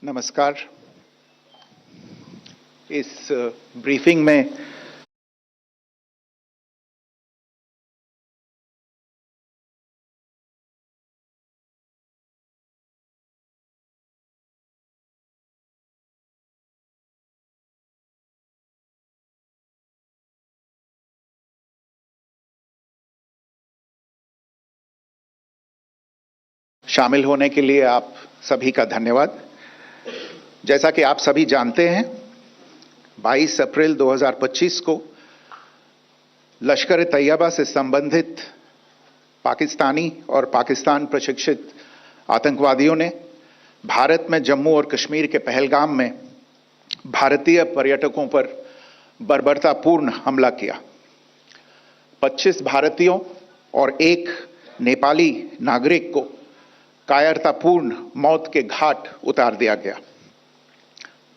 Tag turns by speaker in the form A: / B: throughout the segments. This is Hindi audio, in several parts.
A: नमस्कार। इस ब्रीफिंग में शामिल होने के लिए आप सभी का धन्यवाद। जैसा कि आप सभी जानते हैं, 22 अप्रैल 2025 को लश्कर-ए-तैयबा से संबंधित पाकिस्तानी और पाकिस्तान प्रशिक्षित आतंकवादियों ने भारत में जम्मू और कश्मीर के पहलगाम में भारतीय पर्यटकों पर बर्बरतापूर्ण हमला किया। 25 भारतीयों और एक नेपाली नागरिक को कायरतापूर्ण मौत के घाट उतार दिया गया।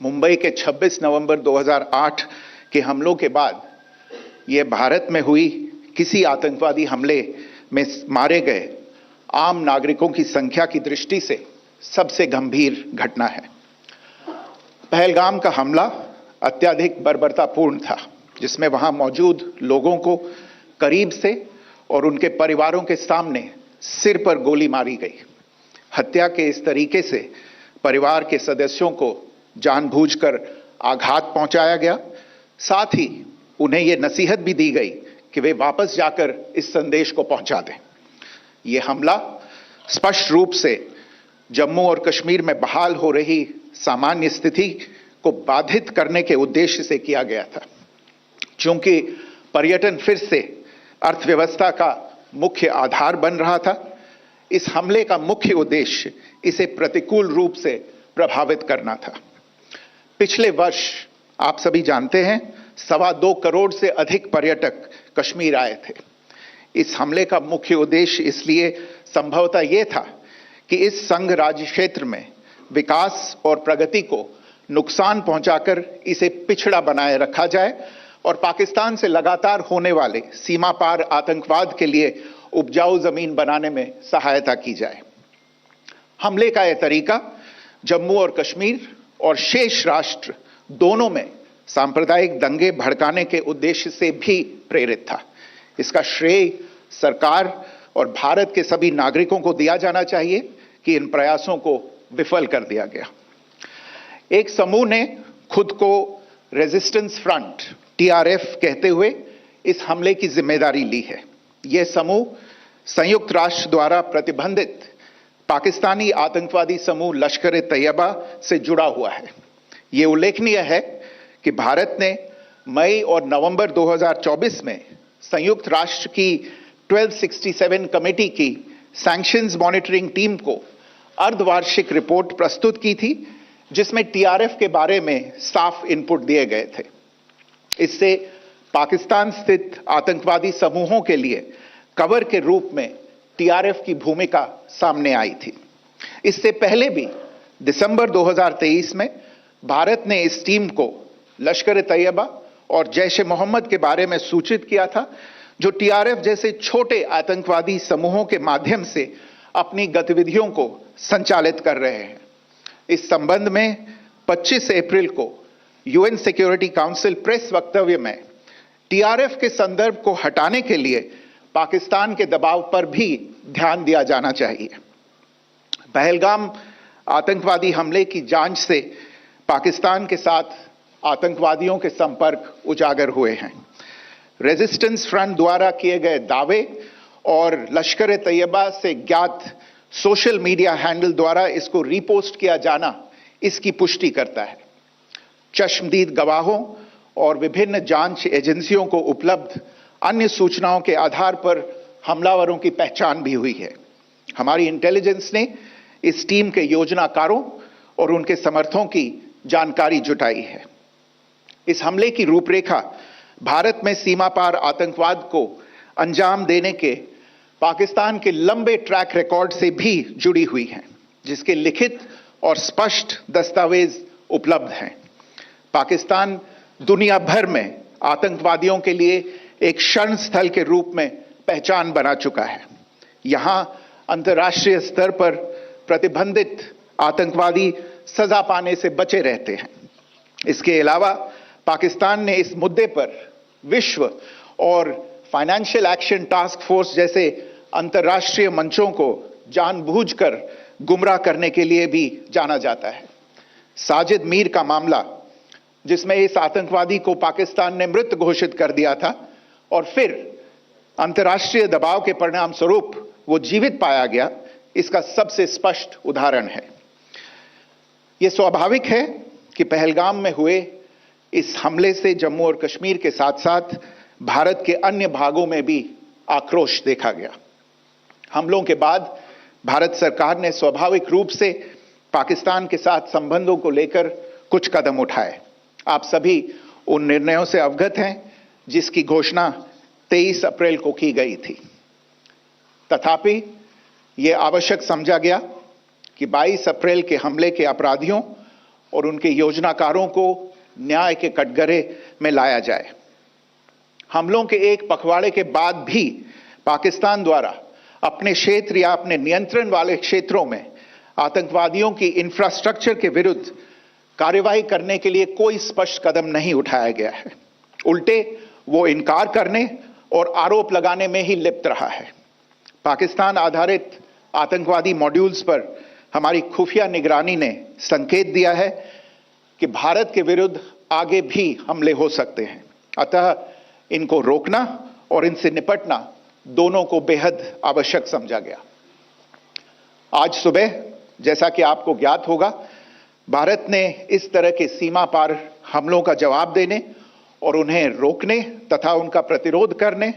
A: मुंबई के 26 नवंबर 2008 के हमलों के बाद यह भारत में हुई किसी आतंकवादी हमले में मारे गए आम नागरिकों की संख्या की दृष्टि से सबसे गंभीर घटना है। पहलगाम का हमला अत्यधिक बर्बरतापूर्ण था, जिसमें वहां मौजूद लोगों को करीब से और उनके परिवारों के सामने सिर पर गोली मारी गई। हत्या के इस तरीके से परिवार के सदस्यों को जानबूझकर आघात पहुंचाया गया। साथ ही उन्हें यह नसीहत भी दी गई कि वे वापस जाकर इस संदेश को पहुंचा दें। यह हमला स्पष्ट रूप से जम्मू और कश्मीर में बहाल हो रही सामान्य स्थिति को बाधित करने के उद्देश्य से किया गया था। चूंकि पर्यटन फिर से अर्थव्यवस्था का मुख्य आधार बन रहा था, इस हमले का मुख्य उद्देश्य इसे प्रतिकूल रूप से प्रभावित करना था। पिछले वर्ष आप सभी जानते हैं 2.25 करोड़ से अधिक पर्यटक कश्मीर आए थे। इस हमले का मुख्य उद्देश्य इसलिए संभवतः यह था कि इस संघ राज्य क्षेत्र में विकास और प्रगति को नुकसान पहुंचाकर इसे पिछड़ा बनाए रखा जाए और पाकिस्तान से लगातार होने वाले सीमा पार आतंकवाद के लिए उपजाऊ जमीन बनाने में सहायता की जाए। हमले का यह तरीका जम्मू और कश्मीर और शेष राष्ट्र दोनों में सांप्रदायिक दंगे भड़काने के उद्देश्य से भी प्रेरित था। इसका श्रेय सरकार और भारत के सभी नागरिकों को दिया जाना चाहिए कि इन प्रयासों को विफल कर दिया गया। एक समूह ने खुद को रेजिस्टेंस फ्रंट TRF कहते हुए इस हमले की जिम्मेदारी ली है। यह समूह संयुक्त राष्ट्र द्वारा प्रतिबंधित पाकिस्तानी आतंकवादी समूह लश्कर-ए-तैयबा से जुड़ा हुआ है। यह उल्लेखनीय है कि भारत ने मई और नवंबर 2024 में संयुक्त राष्ट्र की 1267 कमेटी की सैंक्शंस मॉनिटरिंग टीम को अर्धवार्षिक रिपोर्ट प्रस्तुत की थी, जिसमें TRF के बारे में साफ इनपुट दिए गए थे। इससे पाकिस्तान स्थित आतंकवादी समूहों के लिए कवर के रूप में TRF की भूमिका सामने आई थी। इससे पहले भी दिसंबर 2023 में भारत ने इस टीम को लश्कर-ए-तैयबा और जैश-ए-मोहम्मद के बारे में सूचित किया था, जो TRF जैसे छोटे आतंकवादी समूहों के माध्यम से अपनी गतिविधियों को संचालित कर रहे हैं। इस संबंध में 25 अप्रैल को UN सिक्योरिटी काउंसिल प्रेस वक्तव्य में TRF के संदर्भ को हटाने के लिए पाकिस्तान के दबाव पर भी ध्यान दिया जाना चाहिए। पहलगाम आतंकवादी हमले की जांच से पाकिस्तान के साथ आतंकवादियों के संपर्क उजागर हुए हैं। रेजिस्टेंस फ्रंट द्वारा किए गए दावे और लश्कर-ए-तैयबा से ज्ञात सोशल मीडिया हैंडल द्वारा इसको रीपोस्ट किया जाना इसकी पुष्टि करता है। चश्मदीद गवाहों और विभिन्न जांच एजेंसियों को उपलब्ध अन्य सूचनाओं के आधार पर हमलावरों की पहचान भी हुई है। हमारी इंटेलिजेंस ने इस टीम के योजनाकारों और उनके समर्थकों की जानकारी जुटाई है। इस हमले की रूपरेखा भारत में सीमा पार आतंकवाद को अंजाम देने के पाकिस्तान के लंबे ट्रैक रिकॉर्ड से भी जुड़ी हुई है, जिसके लिखित और स्पष्ट दस्तावेज उपलब्ध हैं। पाकिस्तान दुनिया भर में आतंकवादियों के लिए एक शरण स्थल के रूप में पहचान बना चुका है। यहां अंतर्राष्ट्रीय स्तर पर प्रतिबंधित आतंकवादी सजा पाने से बचे रहते हैं। इसके अलावा पाकिस्तान ने इस मुद्दे पर विश्व और फाइनेंशियल एक्शन टास्क फोर्स जैसे अंतर्राष्ट्रीय मंचों को जानबूझकर गुमराह करने के लिए भी जाना जाता है। साजिद मीर का मामला, जिसमें इस आतंकवादी को पाकिस्तान ने मृत घोषित कर दिया था और फिर अंतर्राष्ट्रीय दबाव के परिणाम स्वरूप वो जीवित पाया गया, इसका सबसे स्पष्ट उदाहरण है। यह स्वाभाविक है कि पहलगाम में हुए इस हमले से जम्मू और कश्मीर के साथ साथ भारत के अन्य भागों में भी आक्रोश देखा गया। हमलों के बाद भारत सरकार ने स्वाभाविक रूप से पाकिस्तान के साथ संबंधों को लेकर कुछ कदम उठाए। आप सभी उन निर्णयों से अवगत हैं जिसकी घोषणा 23 अप्रैल को की गई थी। तथापि यह आवश्यक समझा गया कि 22 अप्रैल के हमले के अपराधियों और उनके योजनाकारों को न्याय के कटघरे में लाया जाए। हमलों के एक पखवाड़े के बाद भी पाकिस्तान द्वारा अपने क्षेत्र या अपने नियंत्रण वाले क्षेत्रों में आतंकवादियों की इंफ्रास्ट्रक्चर के विरुद्ध कार्रवाई करने के लिए कोई स्पष्ट कदम नहीं उठाया गया है। उल्टे वो इनकार करने और आरोप लगाने में ही लिप्त रहा है। पाकिस्तान आधारित आतंकवादी मॉड्यूल्स पर हमारी खुफिया निगरानी ने संकेत दिया है कि भारत के विरुद्ध आगे भी हमले हो सकते हैं। अतः इनको रोकना और इनसे निपटना दोनों को बेहद आवश्यक समझा गया। आज सुबह, जैसा कि आपको ज्ञात होगा, भारत ने इस तरह के सीमा पार हमलों का जवाब देने और उन्हें रोकने तथा उनका प्रतिरोध करने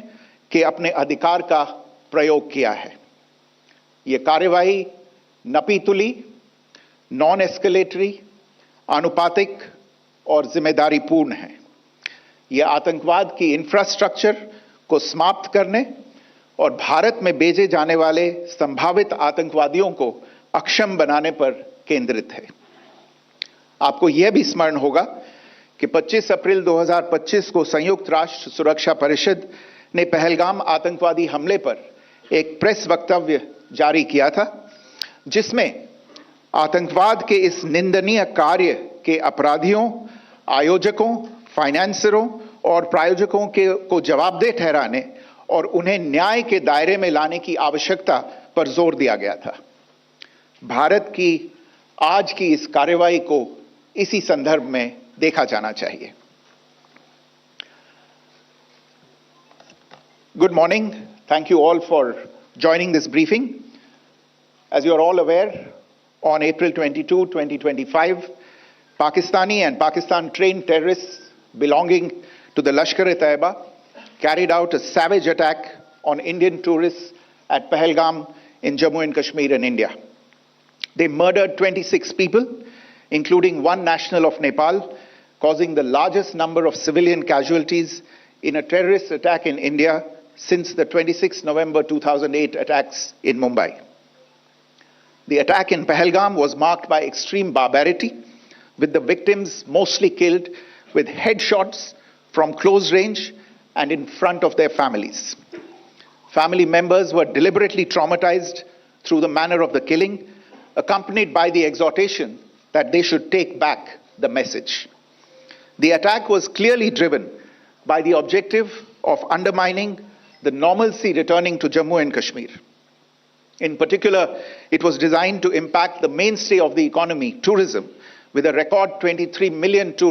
A: के अपने अधिकार का प्रयोग किया है। यह कार्यवाही नपीतुली, नॉन एस्केलेटरी, आनुपातिक और जिम्मेदारीपूर्ण है। यह आतंकवाद की इंफ्रास्ट्रक्चर को समाप्त करने और भारत में भेजे जाने वाले संभावित आतंकवादियों को अक्षम बनाने पर केंद्रित है। आपको यह भी स्मरण होगा कि 25 अप्रैल 2025 को संयुक्त राष्ट्र सुरक्षा परिषद ने पहलगाम आतंकवादी हमले पर एक प्रेस वक्तव्य जारी किया था, जिसमें आतंकवाद के इस निंदनीय कार्य के अपराधियों, आयोजकों, फाइनेंसरों और प्रायोजकों को जवाबदेह ठहराने और उन्हें न्याय के दायरे में लाने की आवश्यकता पर जोर दिया गया था। भारत की आज की इस कार्रवाई को इसी संदर्भ में देखा जाना चाहिए। Good morning. Thank you all for joining this briefing. As you are all aware, on April 22, 2025, Pakistani and Pakistan-trained terrorists belonging to the Lashkar-e-Taiba carried out a savage attack on Indian tourists at Pahalgam in Jammu and Kashmir in India. They murdered 26 people, including one national of Nepal, causing the largest number of civilian casualties in a terrorist attack in India since the 26 November 2008 attacks in Mumbai. The attack in Pahalgam was marked by extreme barbarity, with the victims mostly killed with headshots from close range and in front of their families. Family members were deliberately traumatized through the manner of the killing, accompanied by the exhortation that they should take back the message. The attack was clearly driven by the objective of undermining the normalcy returning to Jammu and Kashmir. In particular, it was designed to impact the mainstay of the economy, tourism, with a record 23 million tourists